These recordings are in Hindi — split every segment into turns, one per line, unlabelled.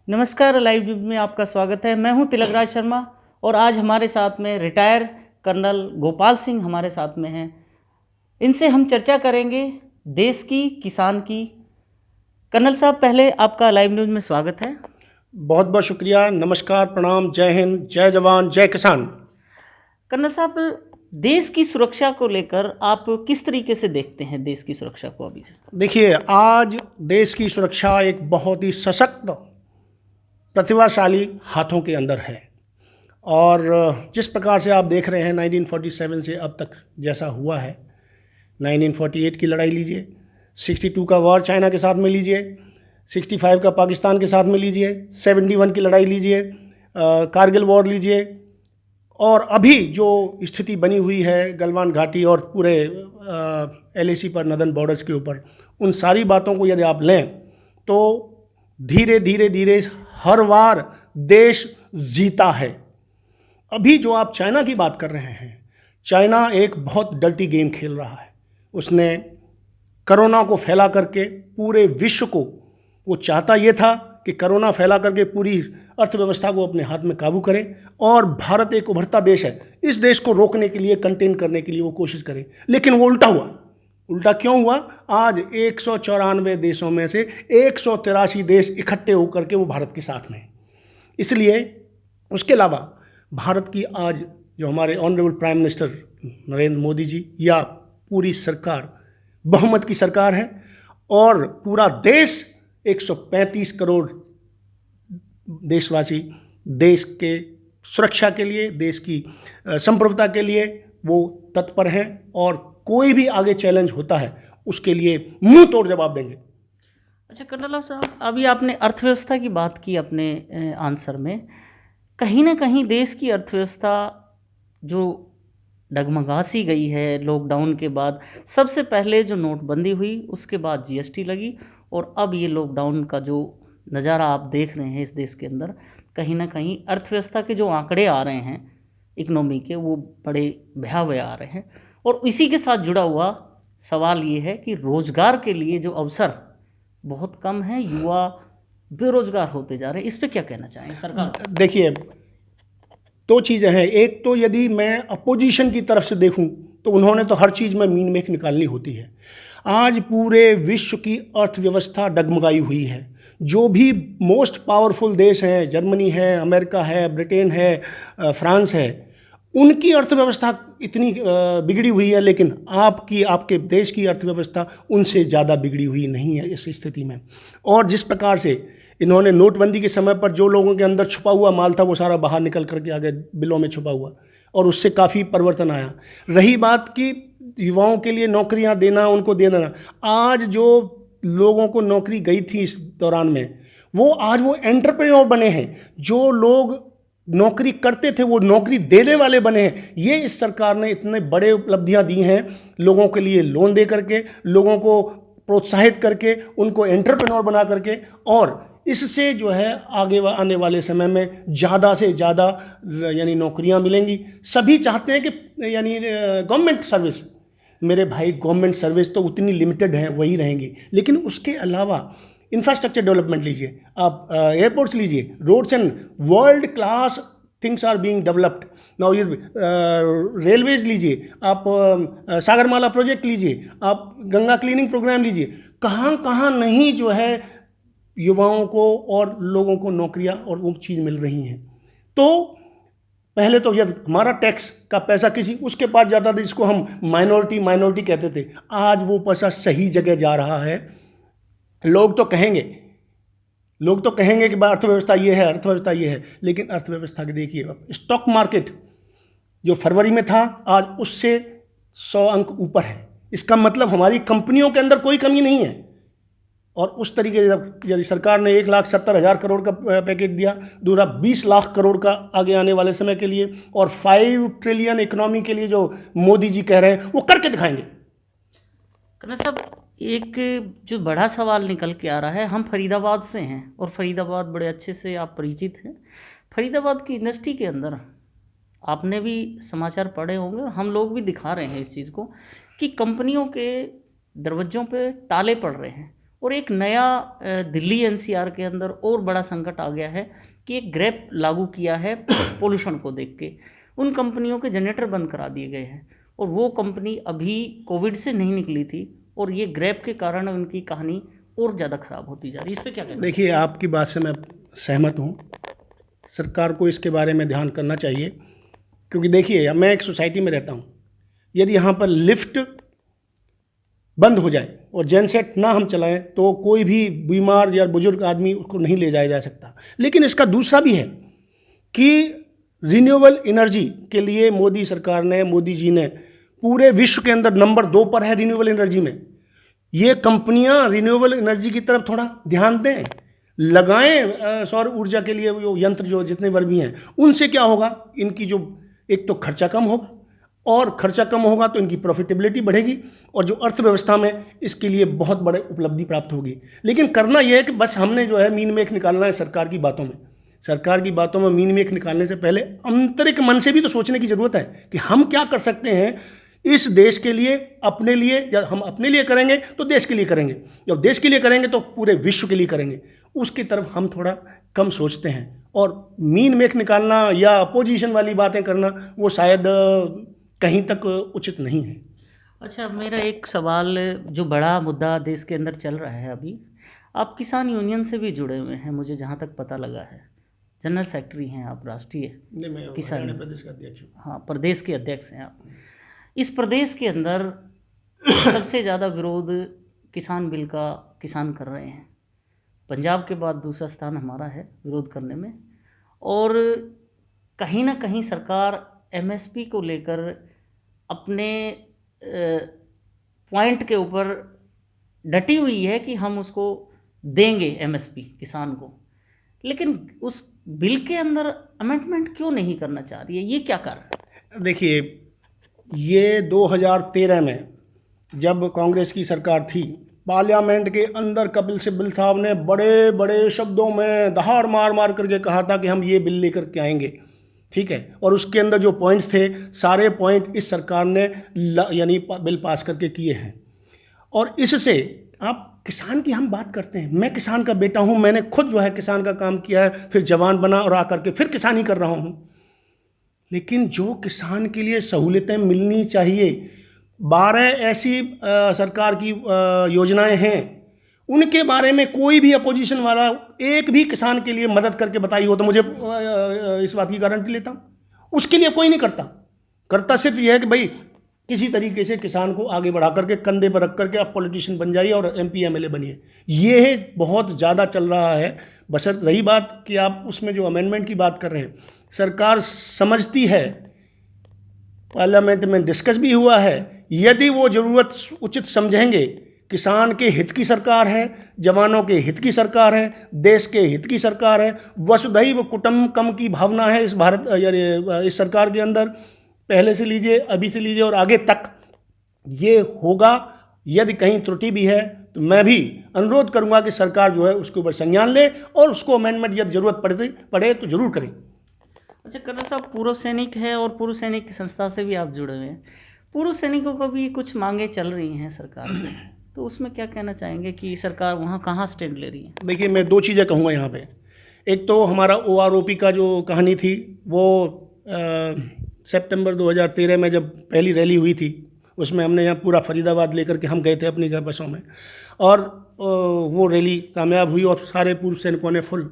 नमस्कार, लाइव न्यूज में आपका स्वागत है। मैं हूं तिलकराज शर्मा और आज हमारे साथ में रिटायर कर्नल गोपाल सिंह हमारे साथ में हैं। इनसे हम चर्चा करेंगे देश की, किसान की। कर्नल साहब, पहले आपका लाइव न्यूज में स्वागत है।
बहुत बहुत शुक्रिया। नमस्कार, प्रणाम, जय हिंद, जय जवान, जय किसान।
कर्नल साहब, देश की सुरक्षा को लेकर आप किस तरीके से देखते हैं देश की सुरक्षा को अभी से?
देखिए, आज देश की सुरक्षा एक बहुत ही सशक्त, प्रतिभाशाली हाथों के अंदर है। और जिस प्रकार से आप देख रहे हैं 1947 से अब तक जैसा हुआ है, 1948 की लड़ाई लीजिए, 62 का वॉर चाइना के साथ में लीजिए, 65 का पाकिस्तान के साथ में लीजिए, 71 की लड़ाई लीजिए, कारगिल वॉर लीजिए, और अभी जो स्थिति बनी हुई है गलवान घाटी और पूरे LAC पर, नदन बॉर्डर्स के ऊपर, उन सारी बातों को यदि आप लें तो धीरे धीरे धीरे हर बार देश जीता है। अभी जो आप चाइना की बात कर रहे हैं, चाइना एक बहुत डर्टी गेम खेल रहा है। उसने कोरोना को फैला करके पूरे विश्व को, वो चाहता ये था कि कोरोना फैला करके पूरी अर्थव्यवस्था को अपने हाथ में काबू करे, और भारत एक उभरता देश है, इस देश को रोकने के लिए, कंटेन करने के लिए वो कोशिश करे। लेकिन वो उल्टा हुआ। उल्टा क्यों हुआ? आज 194 देशों में से 183 देश इकट्ठे होकर के वो भारत के साथ में। इसलिए उसके अलावा भारत की आज जो हमारे honourable prime minister Narendra Modi ji या पूरी सरकार बहुमत की सरकार है, और पूरा देश 135 करोड़ देशवासी देश के सुरक्षा के लिए, देश की संप्रभुता के लिए वो तत्पर हैं, और कोई भी आगे चैलेंज होता है उसके लिए मुंह तोड़ जवाब देंगे।
अच्छा कर्नल साहब, अभी आपने अर्थव्यवस्था की बात की अपने आंसर में। कहीं ना कहीं देश की अर्थव्यवस्था जो डगमगा सी गई है लॉकडाउन के बाद। सबसे पहले जो नोटबंदी हुई, उसके बाद GST लगी, और अब ये लॉकडाउन का जो नज़ारा आप देख रहे हैं इस देश के अंदर, कहीं ना कहीं अर्थव्यवस्था के जो आंकड़े आ रहे हैं इकोनॉमी के, वो बड़े भयावह आ रहे हैं। और इसी के साथ जुड़ा हुआ सवाल ये है कि रोजगार के लिए जो अवसर बहुत कम है, युवा बेरोजगार होते जा रहे हैं। इस पे क्या कहना चाहेंगे सरकार?
देखिए, दो चीज़ें हैं। एक तो यदि मैं अपोजिशन की तरफ से देखूं तो उन्होंने तो हर चीज़ में मीन मेख निकालनी होती है। आज पूरे विश्व की अर्थव्यवस्था डगमगाई हुई है। जो भी मोस्ट पावरफुल देश हैं, जर्मनी है, अमेरिका है, ब्रिटेन है, फ्रांस है, उनकी अर्थव्यवस्था इतनी बिगड़ी हुई है, लेकिन आपके देश की अर्थव्यवस्था उनसे ज़्यादा बिगड़ी हुई नहीं है इस स्थिति में। और जिस प्रकार से इन्होंने नोटबंदी के समय पर जो लोगों के अंदर छुपा हुआ माल था वो सारा बाहर निकल करके आ गया बिलों में छुपा हुआ, और उससे काफ़ी परिवर्तन आया। रही बात कि युवाओं के लिए नौकरियां देना, उनको देना, आज जो लोगों को नौकरी गई थी इस दौरान में, वो आज वो एंटरप्रेन्योर बने हैं। जो लोग नौकरी करते थे वो नौकरी देने वाले बने हैं। ये इस सरकार ने इतने बड़े उपलब्धियां दी हैं, लोगों के लिए लोन दे करके, लोगों को प्रोत्साहित करके, उनको एंटरप्रेन्योर बना करके, और इससे जो है आगे आने वाले समय में ज़्यादा से ज़्यादा यानी नौकरियां मिलेंगी। सभी चाहते हैं कि यानी गवर्नमेंट सर्विस, मेरे भाई गवर्नमेंट सर्विस तो उतनी लिमिटेड है, वही रहेंगी, लेकिन उसके अलावा इंफ्रास्ट्रक्चर डेवलपमेंट लीजिए आप, एयरपोर्ट्स लीजिए, roads and world class things are being developed now. ये रेलवेज लीजिए आप, सागरमाला प्रोजेक्ट लीजिए आप, गंगा क्लीनिंग प्रोग्राम लीजिए, कहाँ कहाँ नहीं जो है युवाओं को और लोगों को नौकरियां और वो चीज़ मिल रही हैं। तो पहले तो यदि हमारा टैक्स का पैसा किसी उसके पास जाता था जिसको हम माइनॉरिटी कहते थे, आज वो पैसा सही जगह जा रहा है। लोग तो कहेंगे कि अर्थव्यवस्था ये है, अर्थव्यवस्था ये है, लेकिन अर्थव्यवस्था के देखिए, स्टॉक मार्केट जो फरवरी में था आज उससे 100 अंक ऊपर है। इसका मतलब हमारी कंपनियों के अंदर कोई कमी नहीं है। और उस तरीके से यदि सरकार ने 1,70,000 करोड़ का पैकेज दिया, दूसरा 20 लाख करोड़ का आगे आने वाले समय के लिए, और 5 ट्रिलियन इकोनॉमी के लिए जो मोदी जी कह रहे हैं वो करके दिखाएंगे।
कर्नल साहब, एक जो बड़ा सवाल निकल के आ रहा है, हम फरीदाबाद से हैं और फरीदाबाद बड़े अच्छे से आप परिचित हैं। फरीदाबाद की इंडस्ट्री के अंदर आपने भी समाचार पढ़े होंगे और हम लोग भी दिखा रहे हैं इस चीज़ को कि कंपनियों के दरवाज़ों पे ताले पड़ रहे हैं और एक नया दिल्ली एनसीआर के अंदर और बड़ा संकट आ गया है कि एक ग्रैप लागू किया है पोल्यूशन को देख के। उन कंपनियों के जनरेटर बंद करा दिए गए हैं और वो कंपनी अभी कोविड से नहीं निकली थी और ये ग्रैप के कारण उनकी कहानी और ज़्यादा खराब होती जा रही है। इस पर क्या कहना?
देखिए, आपकी बात से मैं सहमत हूँ। सरकार को इसके बारे में ध्यान करना चाहिए, क्योंकि देखिए, मैं एक सोसाइटी में रहता हूँ। यदि यहाँ पर लिफ्ट बंद हो जाए और जेनसेट ना हम चलाएं तो कोई भी बीमार या बुजुर्ग आदमी उसको नहीं ले जाया जा सकता। लेकिन इसका दूसरा भी है कि रिन्यूएबल एनर्जी के लिए मोदी सरकार ने, मोदी जी ने पूरे विश्व के अंदर नंबर 2 पर है रिन्यूएबल एनर्जी में। ये कंपनियां रिन्यूएबल एनर्जी की तरफ थोड़ा ध्यान दें, लगाएं सौर ऊर्जा के लिए जो यंत्र जो जितने वर्ग भी हैं। उनसे क्या होगा, इनकी जो एक तो खर्चा कम होगा, और खर्चा कम होगा तो इनकी प्रॉफिटेबिलिटी बढ़ेगी और जो अर्थव्यवस्था में इसके लिए बहुत बड़े उपलब्धि प्राप्त होगी। लेकिन करना यह है कि बस हमने जो है मीन मेख निकालना है सरकार की बातों में। सरकार की बातों में मीन मेख निकालने से पहले आंतरिक मन से भी तो सोचने की ज़रूरत है कि हम क्या कर सकते हैं इस देश के लिए, अपने लिए। या हम अपने लिए करेंगे तो देश के लिए करेंगे, जब देश के लिए करेंगे तो पूरे विश्व के लिए करेंगे। उसकी तरफ हम थोड़ा कम सोचते हैं और मीन मेख निकालना या अपोजिशन वाली बातें करना वो शायद कहीं तक उचित नहीं है।
अच्छा, मेरा एक सवाल, जो बड़ा मुद्दा देश के अंदर चल रहा है अभी, आप किसान यूनियन से भी जुड़े हुए हैं, मुझे जहाँ तक पता लगा है। जनरल सेक्रेटरी हैं आप, राष्ट्रीय किसान
प्रदेश का अध्यक्ष हूँ।
हाँ, प्रदेश के अध्यक्ष हैं आप। इस प्रदेश के अंदर सबसे ज़्यादा विरोध किसान बिल का किसान कर रहे हैं। पंजाब के बाद दूसरा स्थान हमारा है विरोध करने में। और कहीं ना कहीं सरकार एमएसपी को लेकर अपने पॉइंट के ऊपर डटी हुई है कि हम उसको देंगे एमएसपी किसान को, लेकिन उस बिल के अंदर अमेंडमेंट क्यों नहीं करना चाह रही है? ये क्या कारण?
देखिए, ये 2013 में जब कांग्रेस की सरकार थी, पार्लियामेंट के अंदर कपिल सिब्बल साहब ने बड़े बड़े शब्दों में दहाड़ मार मार करके कहा था कि हम ये बिल लेकर के आएंगे, ठीक है। और उसके अंदर जो पॉइंट्स थे, सारे पॉइंट इस सरकार ने यानी बिल पास करके किए हैं। और इससे आप किसान की हम बात करते हैं, मैं किसान का बेटा हूं, मैंने खुद जो है किसान का काम किया है, फिर जवान बना और आकर के फिर किसानी कर रहा हूं। लेकिन जो किसान के लिए सहूलियतें मिलनी चाहिए, 12 ऐसी सरकार की योजनाएं हैं, उनके बारे में कोई भी अपोजिशन वाला एक भी किसान के लिए मदद करके बताई हो तो मुझे इस बात की गारंटी लेता हूँ। उसके लिए कोई नहीं करता सिर्फ यह है कि भाई किसी तरीके से किसान को आगे बढ़ा करके कंधे पर रख करके आप पॉलिटिशियन बन जाइए और एमपी एमएलए बनिए। ये बहुत ज़्यादा चल रहा है। बशर्त रही बात कि आप उसमें जो अमेंडमेंट की बात कर रहे हैं, सरकार समझती है, पार्लियामेंट में डिस्कस भी हुआ है, यदि वो ज़रूरत उचित समझेंगे, किसान के हित की सरकार है, जवानों के हित की सरकार है, देश के हित की सरकार है, वसुधैव कुटुंबकम की भावना है इस इस सरकार के अंदर। पहले से लीजिए, अभी से लीजिए और आगे तक ये होगा। यदि कहीं त्रुटि भी है तो मैं भी अनुरोध करूंगा कि सरकार जो है उसके ऊपर संज्ञान ले और उसको अमेंडमेंट यदि ज़रूरत पड़े तो ज़रूर करें।
अच्छा, कर्नल साहब, पूर्व सैनिक हैं और पूर्व सैनिक की संस्था से भी आप जुड़े हुए हैं। पूर्व सैनिकों को भी कुछ मांगे चल रही हैं सरकार से, तो उसमें क्या कहना चाहेंगे कि सरकार वहाँ कहाँ स्टैंड ले रही है? देखिए,
मैं 2 चीज़ें कहूँगा यहाँ पे। एक तो हमारा OROP का जो कहानी थी वो सितंबर 2013 में जब पहली रैली हुई थी, उसमें हमने यहाँ पूरा फरीदाबाद लेकर के हम गए थे अपनी बसों में, और वो रैली कामयाब हुई और सारे पूर्व सैनिकों ने फुल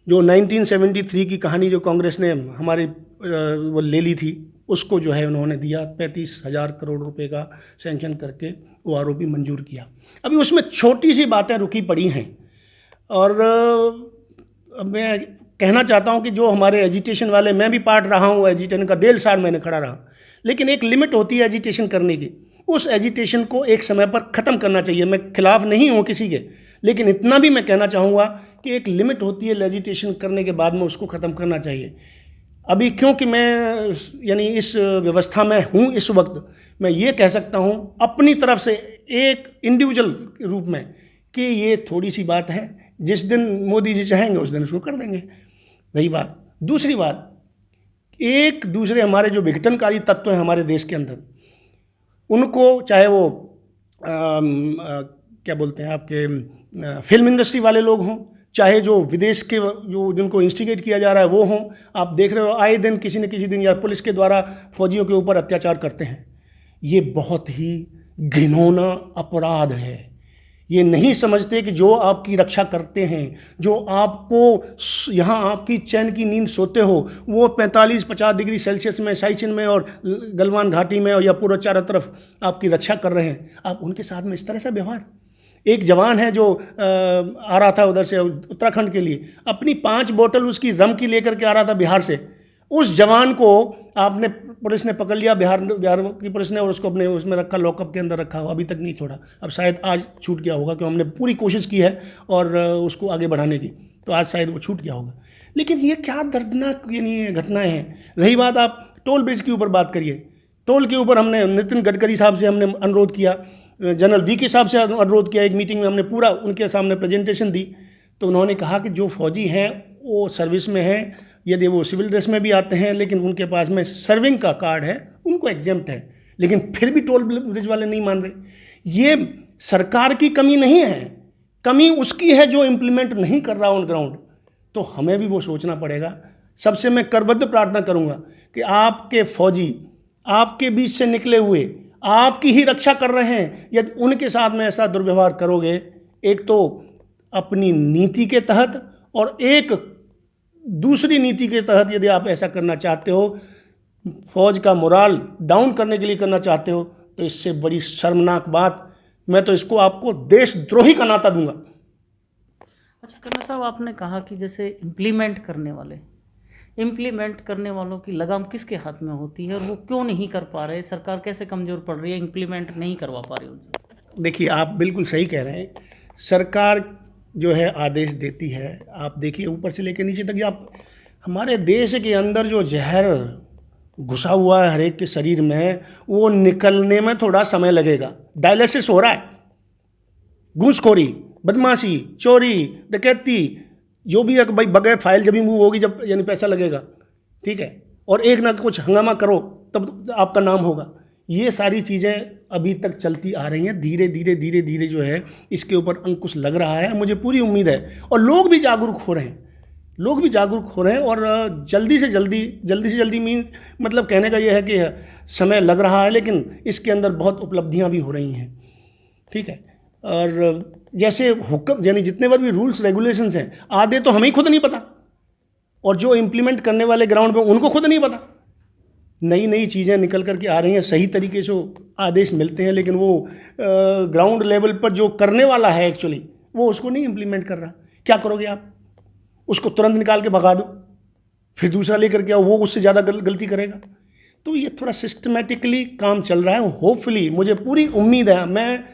जो 1973 की कहानी जो कांग्रेस ने हमारी वो ले ली थी, उसको जो है उन्होंने दिया, 35,000 करोड़ रुपए का सैंक्शन करके OROP मंजूर किया। अभी उसमें छोटी सी बातें रुकी पड़ी हैं और मैं कहना चाहता हूं कि जो हमारे एजिटेशन वाले, मैं भी पार्ट रहा हूं एजिटेशन का, 1.5 साल मैंने खड़ा रहा, लेकिन एक लिमिट होती है एजिटेशन करने की। उस एजिटेशन को एक समय पर ख़त्म करना चाहिए। मैं खिलाफ नहीं हूँ किसी के, लेकिन इतना भी मैं कहना चाहूँगा कि एक लिमिट होती है एजिटेशन करने के बाद में उसको ख़त्म करना चाहिए। अभी क्योंकि मैं यानी इस व्यवस्था में हूँ इस वक्त, मैं ये कह सकता हूँ अपनी तरफ से एक इंडिविजुअल रूप में कि ये थोड़ी सी बात है, जिस दिन मोदी जी चाहेंगे उस दिन उसको कर देंगे। रही बात, दूसरी बात, एक दूसरे हमारे जो विघटनकारी तत्व हैं हमारे देश के अंदर, उनको चाहे वो क्या बोलते हैं आपके फिल्म इंडस्ट्री वाले लोग हों, चाहे जो विदेश के जो जिनको इंस्टिगेट किया जा रहा है वो हों, आप देख रहे हो आए दिन किसी न किसी दिन या पुलिस के द्वारा फौजियों के ऊपर अत्याचार करते हैं। ये बहुत ही घिनौना अपराध है। ये नहीं समझते कि जो आपकी रक्षा करते हैं, जो आपको यहाँ आपकी चैन की नींद सोते हो, वो 45-50 डिग्री सेल्सियस में साइचिन में और गलवान घाटी में और या पूरा चारों तरफ आपकी रक्षा कर रहे हैं, आप उनके साथ में इस तरह से व्यवहार। एक जवान है जो आ रहा था उधर से उत्तराखंड के लिए, अपनी 5 बोतल उसकी रम की लेकर के आ रहा था बिहार से। उस जवान को आपने पुलिस ने पकड़ लिया, बिहार की पुलिस ने, और उसको अपने उसमें रखा, लॉकअप के अंदर रखा, अभी तक नहीं छोड़ा। अब शायद आज छूट गया होगा, क्योंकि हमने पूरी कोशिश की है और उसको आगे बढ़ाने की, तो आज शायद वो छूट गया होगा। लेकिन ये क्या दर्दनाक यानी घटनाएं हैं। रही बात आप टोल ब्रिज के ऊपर बात करिए, टोल के ऊपर हमने नितिन गडकरी साहब से हमने अनुरोध किया, जनरल वीके साहब से अनुरोध किया, एक मीटिंग में हमने पूरा उनके सामने प्रेजेंटेशन दी, तो उन्होंने कहा कि जो फौजी हैं वो सर्विस में हैं, यदि वो सिविल ड्रेस में भी आते हैं लेकिन उनके पास में सर्विंग का कार्ड है, उनको एग्जेम्प्ट है, लेकिन फिर भी टोल ब्रिज वाले नहीं मान रहे। ये सरकार की कमी नहीं है, कमी उसकी है जो इम्प्लीमेंट नहीं कर रहा ऑन ग्राउंड। तो हमें भी वो सोचना पड़ेगा। सबसे मैं करबद्ध प्रार्थना करूंगा कि आपके फौजी आपके बीच से निकले हुए आपकी ही रक्षा कर रहे हैं, यदि उनके साथ में ऐसा दुर्व्यवहार करोगे, एक तो अपनी नीति के तहत और एक दूसरी नीति के तहत यदि आप ऐसा करना चाहते हो, फौज का मोराल डाउन करने के लिए करना चाहते हो, तो इससे बड़ी शर्मनाक बात, मैं तो इसको आपको देशद्रोही का नाता दूंगा।
अच्छा कर्नल साहब, आपने कहा कि जैसे इम्प्लीमेंट करने वालों की लगाम किसके हाथ में होती है और वो क्यों नहीं कर पा रहे? सरकार कैसे कमज़ोर पड़ रही है, इम्प्लीमेंट नहीं करवा पा रही उनसे?
देखिए, आप बिल्कुल सही कह रहे हैं। सरकार जो है आदेश देती है, आप देखिए ऊपर से लेकर नीचे तक। आप हमारे देश के अंदर जो जहर घुसा हुआ है हर एक के शरीर में, वो निकलने में थोड़ा समय लगेगा। डायलिसिस हो रहा है, घूसखोरी, बदमाशी, चोरी, डकैती, जो भी है भाई, बगैर फाइल जब भी मूव होगी, जब यानी पैसा लगेगा, ठीक है, और एक ना कुछ हंगामा करो तब आपका नाम होगा। ये सारी चीज़ें अभी तक चलती आ रही हैं। धीरे धीरे जो है इसके ऊपर अंकुश लग रहा है, मुझे पूरी उम्मीद है। और लोग भी जागरूक हो रहे हैं, और जल्दी से जल्दी मतलब कहने का ये है कि समय लग रहा है, लेकिन इसके अंदर बहुत उपलब्धियां भी हो रही हैं, ठीक है। और जैसे हुक्म यानी जितने बार भी रूल्स रेगुलेशंस हैं, आधे तो हमें खुद नहीं पता, और जो इम्प्लीमेंट करने वाले ग्राउंड पे उनको खुद नहीं पता। नई चीज़ें निकल करके आ रही हैं, सही तरीके से आदेश मिलते हैं, लेकिन वो ग्राउंड लेवल पर जो करने वाला है एक्चुअली वो उसको नहीं इम्प्लीमेंट कर रहा। क्या करोगे आप? उसको तुरंत निकाल के भगा दो, फिर दूसरा लेकर के आओ, वो उससे ज़्यादा गलती करेगा। तो ये थोड़ा सिस्टमेटिकली काम चल रहा है। होपफुली, मुझे पूरी उम्मीद है, मैं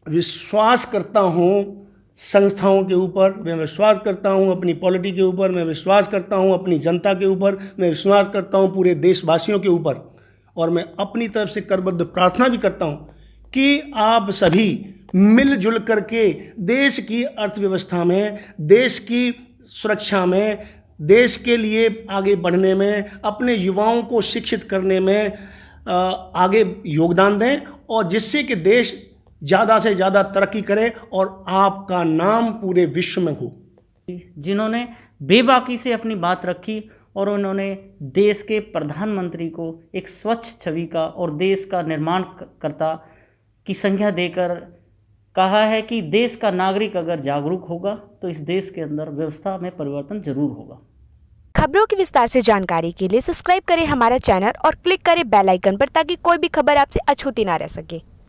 विश्वास करता हूँ संस्थाओं के ऊपर, मैं विश्वास करता हूँ अपनी पॉलिटी के ऊपर, मैं विश्वास करता हूँ अपनी जनता के ऊपर, मैं विश्वास करता हूँ पूरे देशवासियों के ऊपर, और मैं अपनी तरफ से करबद्ध प्रार्थना भी करता हूँ कि आप सभी मिलजुल करके देश की अर्थव्यवस्था में, देश की सुरक्षा में, देश के लिए आगे बढ़ने में, अपने युवाओं को शिक्षित करने में आगे योगदान दें, और जिससे कि देश ज़्यादा से ज़्यादा तरक्की करे और आपका नाम पूरे विश्व में हो।
जिन्होंने बेबाकी से अपनी बात रखी और उन्होंने देश के प्रधानमंत्री को एक स्वच्छ छवि का और देश का निर्माण करता की संज्ञा देकर कहा है कि देश का नागरिक अगर जागरूक होगा तो इस देश के अंदर व्यवस्था में परिवर्तन जरूर होगा।
खबरों की विस्तार से जानकारी के लिए सब्सक्राइब करें हमारा चैनल और क्लिक करें बेल आइकन पर, ताकि कोई भी खबर आपसे अछूती ना रह सके।